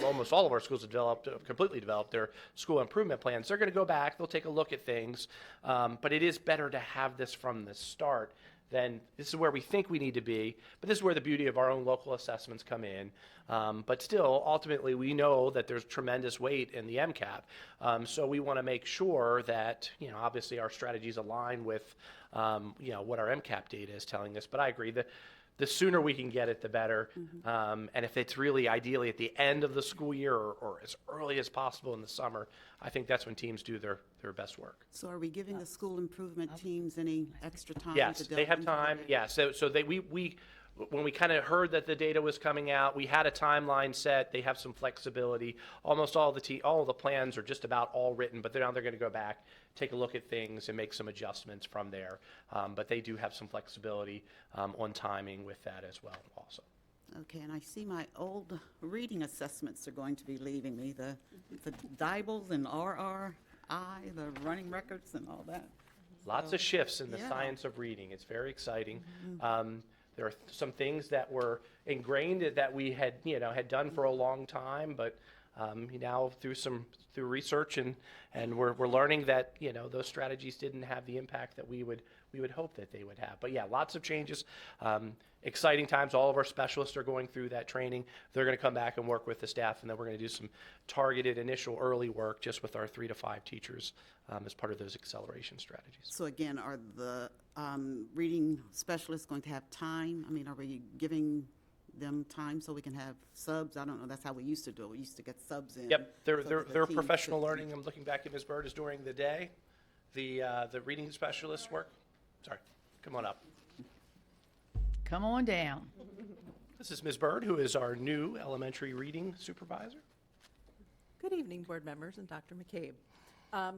almost all of our schools have completely developed their school improvement plans. They're going to go back, they'll take a look at things, but it is better to have this from the start. Then this is where we think we need to be, but this is where the beauty of our own local assessments come in. But still, ultimately, we know that there's tremendous weight in the MCAP. So we want to make sure that, obviously our strategies align with, what our MCAP data is telling us. But I agree that the sooner we can get it, the better. And if it's really ideally at the end of the school year or as early as possible in the summer, I think that's when teams do their best work. So are we giving the school improvement teams any extra time? Yes, to they have delve into time. the data? Yeah, so when we kind of heard that the data was coming out, we had a timeline set. They have some flexibility. Almost all the plans are just about all written, but now they're going to go back, take a look at things, and make some adjustments from there. But they do have some flexibility on timing with that as well also. Okay, and I see my old reading assessments are going to be leaving me, the Dibbles and RRI, the running records and all that. Lots of shifts in the Yeah. science of reading. It's very exciting. There are some things that were ingrained that we had done for a long time, but now through research and we're learning that those strategies didn't have the impact that we would hope that they would have. But yeah, lots of changes. Exciting times. All of our specialists are going through that training. They're going to come back and work with the staff, and then we're going to do some targeted initial early work just with our 3 to 5 teachers as part of those acceleration strategies. So again, are the reading specialists going to have time? I mean, are we giving them time so we can have subs? I don't know. That's how we used to do it. We used to get subs in. Yep, so that the their teams professional could- learning. I'm looking back at Ms. Bird is during the day. The reading specialists work. Sorry, come on up. Come on down. This is Ms. Bird, who is our new elementary reading supervisor. Good evening, board members and Dr. McCabe.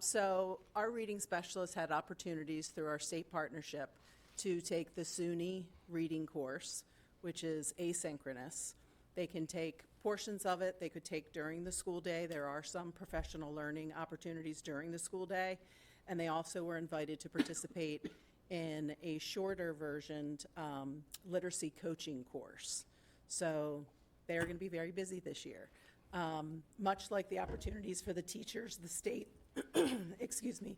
So our reading specialists had opportunities through our state partnership to take the SUNY reading course, which is asynchronous. They can take portions of it, they could take during the school day. There are some professional learning opportunities during the school day. And they also were invited to participate in a shorter versioned literacy coaching course. So they're going to be very busy this year. Much like the opportunities for the teachers, the state, excuse me,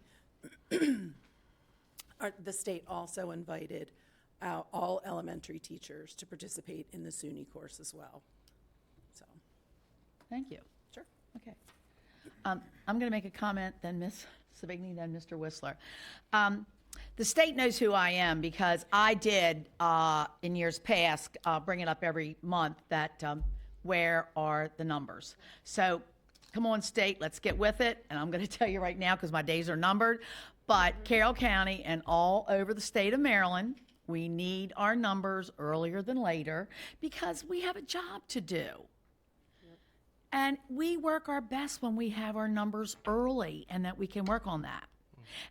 the state also invited all elementary teachers to participate in the SUNY course as well. So, Thank you. sure. Okay. I'm going to make a comment, then Ms. Savigny, then Mr. Whistler. The state knows who I am because I did, in years past, bring it up every month that where are the numbers. So come on, state, let's get with it. And I'm going to tell you right now because my days are numbered. But Carroll County and all over the state of Maryland, we need our numbers earlier than later because we have a job to do. And we work our best when we have our numbers early and that we can work on that.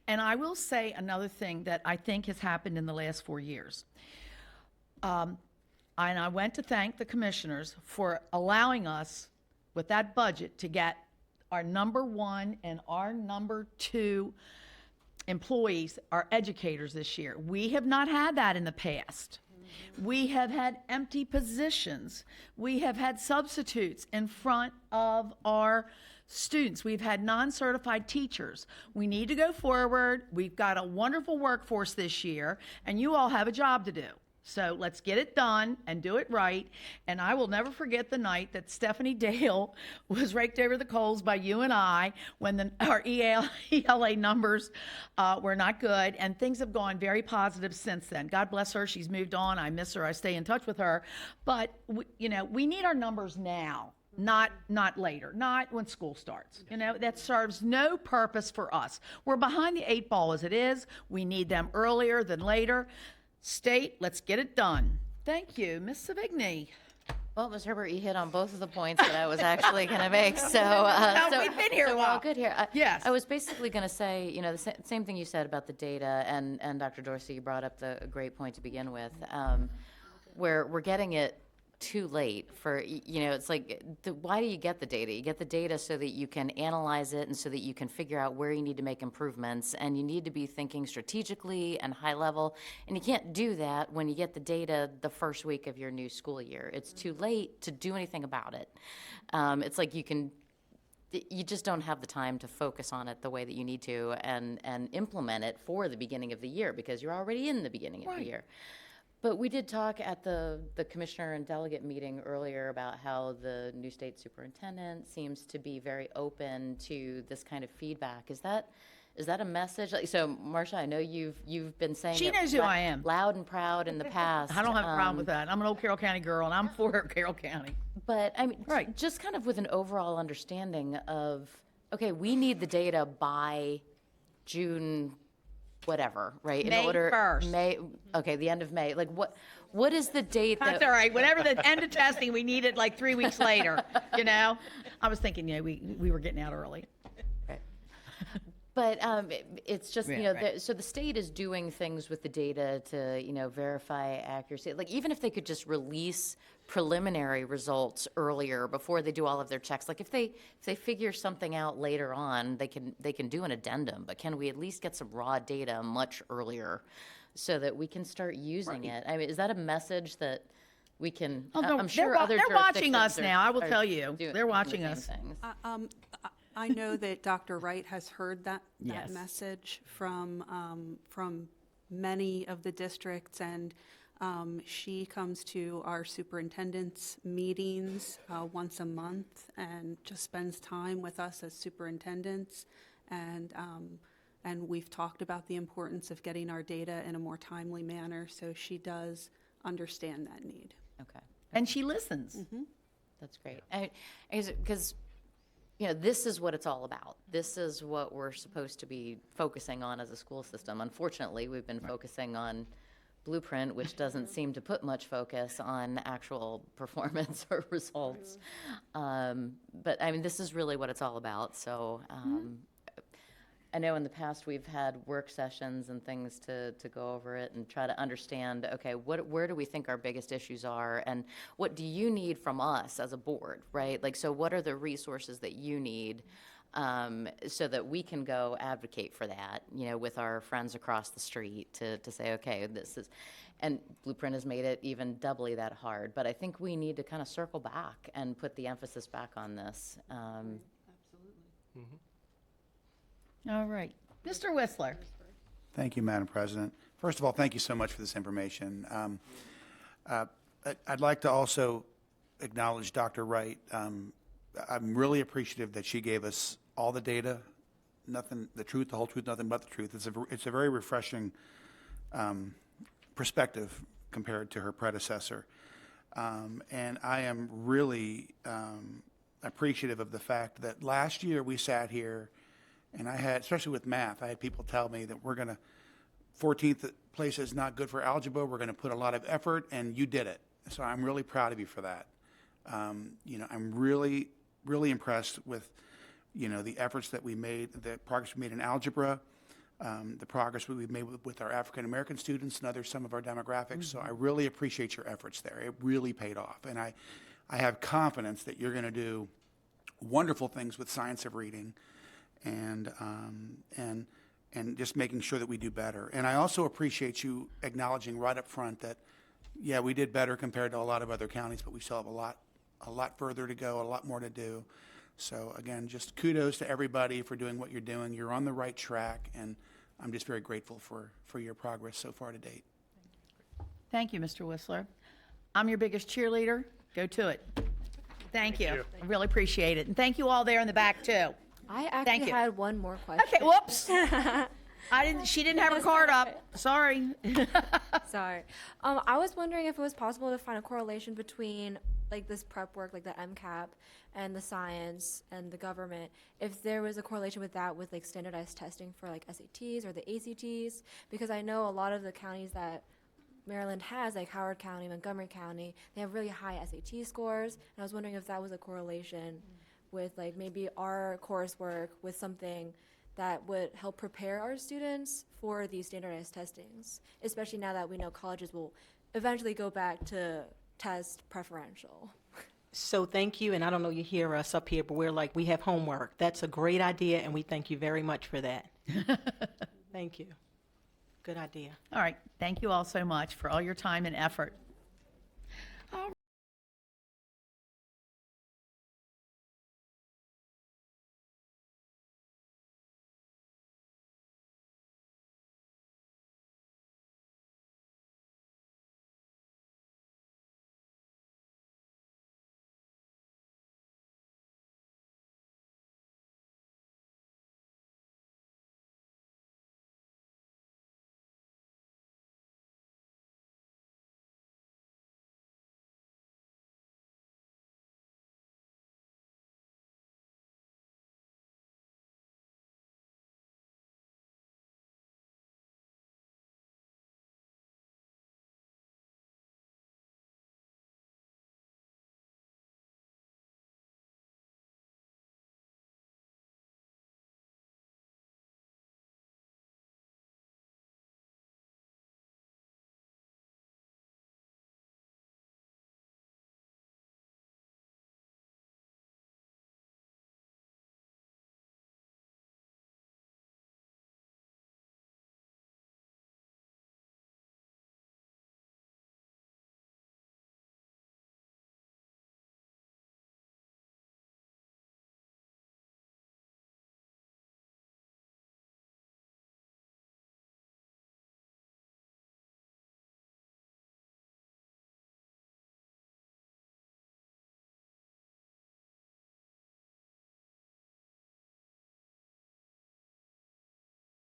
And I will say another thing that I think has happened in the last 4 years. And I went to thank the commissioners for allowing us with that budget to get our number 1 and our number 2 employees, our educators this year. We have not had that in the past. We have had empty positions. We have had substitutes in front of our students. We've had non-certified teachers. We need to go forward. We've got a wonderful workforce this year, and you all have a job to do. So let's get it done and do it right. And I will never forget the night that Stephanie Dale was raked over the coals by you and I when our ELA numbers were not good. And things have gone very positive since then. God bless her. She's moved on. I miss her. I stay in touch with her. But, we need our numbers now. Not later, not when school starts. That serves no purpose for us. We're behind the 8 ball as it is. We need them earlier than later. State, let's get it done. Thank you. Ms. Savigny. Well, Ms. Herbert, you hit on both of the points that I was actually going to make. So, we've been here a so we're while. all good here. Yes. I was basically going to say, the same thing you said about the data, and Dr. Dorsey, you brought up a great point to begin with, where we're getting it too late for, it's like, why do you get the data? You get the data so that you can analyze it and so that you can figure out where you need to make improvements, and you need to be thinking strategically and high level, and you can't do that when you get the data the first week of your new school year. It's too late to do anything about it. It's like you just don't have the time to focus on it the way that you need to and implement it for the beginning of the year because you're already in the beginning of the year. But we did talk at the commissioner and delegate meeting earlier about how the new state superintendent seems to be very open to this kind of feedback. Is that a message? So, Marcia, I know you've been saying She it knows who I am. loud and proud in the past. I don't have a problem with that. I'm an old Carroll County girl, and I'm for Carroll County. But, I mean, Right. just kind of with an overall understanding of, okay, we need the data by June whatever, right? May 1st. May, okay, the end of May. Like, what is the date that? That's all right. Whatever the end of testing, we need it like 3 weeks later, you know? I was thinking, we were getting out early. But it's just, Yeah, right. so the state is doing things with the data to, verify accuracy. Like, even if they could just release preliminary results earlier before they do all of their checks, like if they figure something out later on, they can do an addendum. But can we at least get some raw data much earlier so that we can start using it? I mean, is that a message that we can? I'm sure other they're watching jurisdictions us now. I will are tell you, doing they're the watching same us. things. I know that Dr. Wright has heard that Yes. message from many of the districts, and she comes to our superintendent's meetings once a month and just spends time with us as superintendents, and we've talked about the importance of getting our data in a more timely manner, so she does understand that need. Okay. And she listens. That's great. Because, this is what it's all about. This is what we're supposed to be focusing on as a school system. Unfortunately, we've been focusing on Blueprint, which doesn't seem to put much focus on actual performance or results. But, I mean, this is really what it's all about. So I know in the past we've had work sessions and things to go over it and try to understand, okay, where do we think our biggest issues are, and what do you need from us as a board, right? Like, so what are the resources that you need so that we can go advocate for that, with our friends across the street to say, okay, this is, and Blueprint has made it even doubly that hard. But I think we need to kind of circle back and put the emphasis back on this. All right. Mr. Whistler. Thank you, Madam President. First of all, thank you so much for this information. I'd like to also acknowledge Dr. Wright. I'm really appreciative that she gave us all the data, nothing, the truth, the whole truth, nothing but the truth. It's a very refreshing perspective compared to her predecessor. And I am really appreciative of the fact that last year we sat here, and I had, especially with math, I had people tell me that 14th place is not good for algebra, we're going to put a lot of effort, and you did it. So I'm really proud of you for that. I'm really, really impressed with, the efforts that we made, the progress we made in algebra, the progress we've made with our African-American students and some of our demographics. So I really appreciate your efforts there. It really paid off. And I have confidence that you're going to do wonderful things with science of reading, and just making sure that we do better. And I also appreciate you acknowledging right up front that, yeah, we did better compared to a lot of other counties, but we still have a lot further to go, a lot more to do. So again, just kudos to everybody for doing what you're doing. You're on the right track, and I'm just very grateful for your progress so far to date. Thank you, Mr. Whistler. I'm your biggest cheerleader. Go to it. Thank you. I really appreciate it. And thank you all there in the back, too. I Thank actually you. had one more question. Okay, whoops. She didn't have her card up. Sorry. Sorry. I was wondering if it was possible to find a correlation between like this prep work, like the MCAP and the science and the government, if there was a correlation with that with like standardized testing for like SATs or the ACTs, because I know a lot of the counties that Maryland has, like Howard County, Montgomery County, they have really high SAT scores, and I was wondering if that was a correlation with like maybe our coursework with something that would help prepare our students for these standardized testings, especially now that we know colleges will eventually go back to test preferential. So thank you, and I don't know you hear us up here, but we have homework. That's a great idea, and we thank you very much for that. Thank you. Good idea. All right. Thank you all so much for all your time and effort.